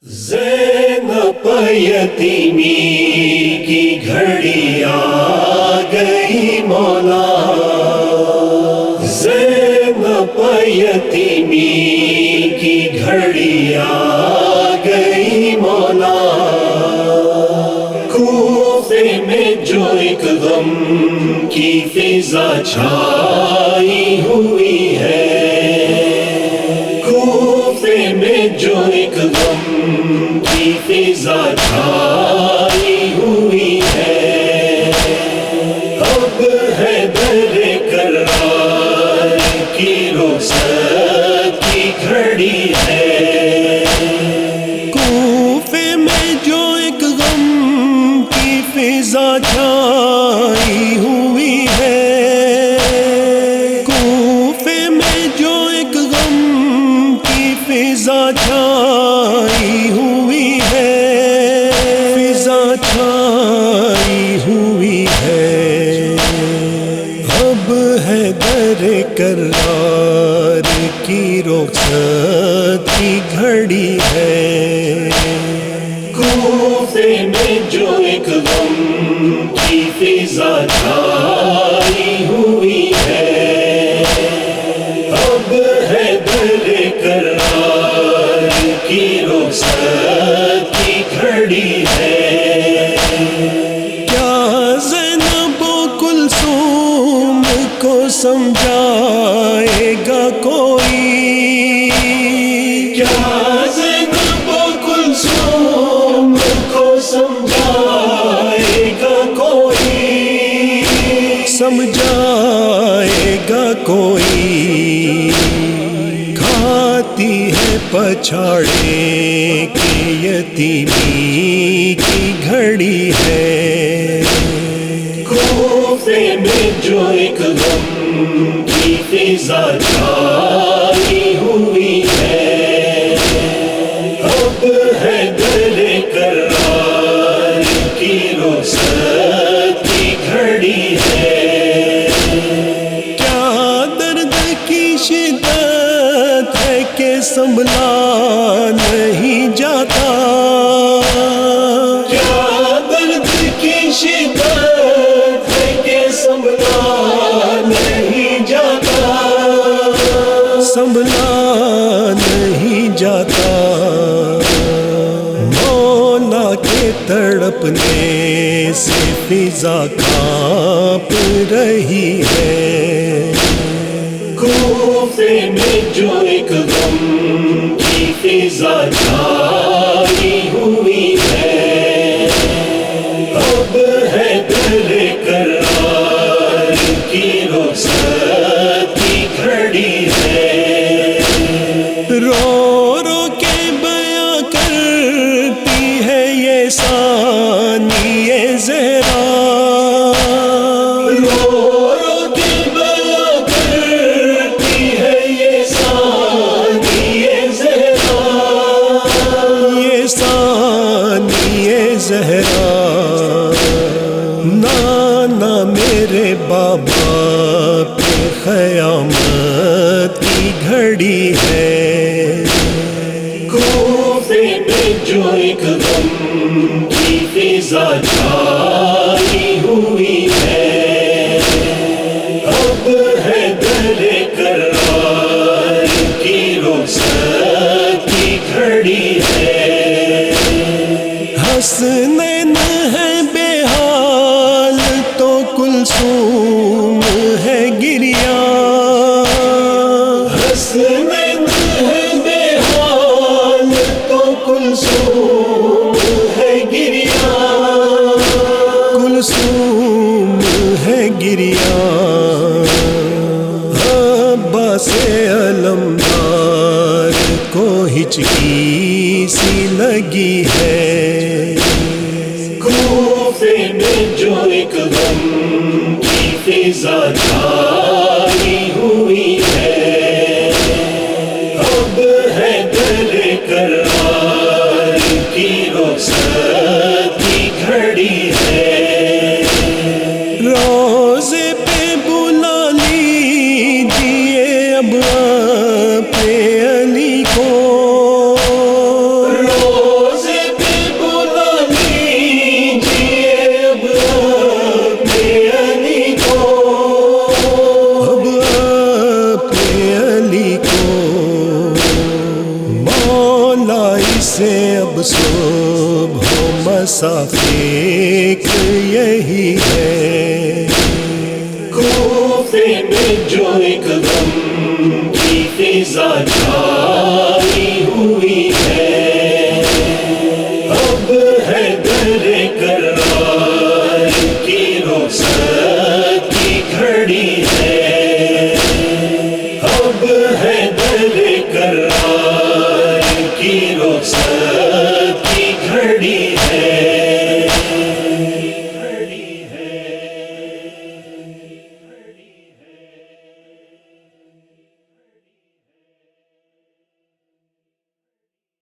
زینب یتیمی کی گھڑی آ گئی مولا، زینب یتیمی کی گھڑی آ گئی مولا، کوفے میں جو ایک غم کی فضا چھائی ہوئی ہے، کوفے میں جو ایک غم کی فضا چھائی ہوئی ہے، اب ہے در کرار کی رخصت کی گھڑی ہے، کوفے میں جو ایک غم کی فضا چھائی ہوئی ہے، کوفے میں جو ایک غم کی فضا چھائی ہوئی ہے، فضا چھائی ہوئی ہے، اب ہے در کرار کی رخصت کی گھڑی ہے، کوفے میں جو ایک غم کی فضا چھائی ہوئی ہے، اب ہے در کرار کی رخصت کی گھڑی ہے، کیا زینب و کلثوم کو سمجھائے گا کوئی، کیا زینب و کلثوم کو سمجھائے گا کوئی، سمجھائے گا کوئی، کھاتی ہے پچھاڑے کی یتیمی کی گھڑی ہے، کوفے میں جو ایک غم کی فضا چھائی ہوئی ہے، اب ہے در کرار کی رخصت کی گھڑی ہے، کیا درد کی شدت ہے کہ سنبھلا نہیں جاتا، کیا درد کی شدت ہے کہ سنبھلا نہیں جاتا، سنبھلا نہیں جاتا، مولا کے تڑپنے سے فضا کانپ رہی ہے، کوفے میں جو ایک غم کی فضا چھائی ہوئی ہے، اب ہے در کرار کی رخصت کی گھڑی ہے، رو رو کے بیاں کرتی ہے یہ ثانیہ زہرا، رو رو کے بیاں کرتی ہے یہ ثانیہ زہرا، یہ ثانیہ زہرا، نانا میرے بابا پہ قیامت کی گھڑی ہے، کوفے میں جو ایک غم کی فضا چھائی ہوئی ہے، اب ہے در کرار کی رخصت کی گھڑی ہے، حسنین ہے بے حال تو کلثوم ہے گریا، حسنین ہے بے حال تو کلثوم ہے گریا، کلثوم ہے گریا، عباس علمدار کو ہچکی سی لگی ہے، کوفے میں جو ایک غم کی فضا چھائی ہوئی ہے، اب ہے در کرار کی رخصت کی گھڑی ہے، روزے پہ بلا لیجیے اب اپنے علی کو، رو سا ایک یہی ہے. کوفے میں جو ایک غم کی فضا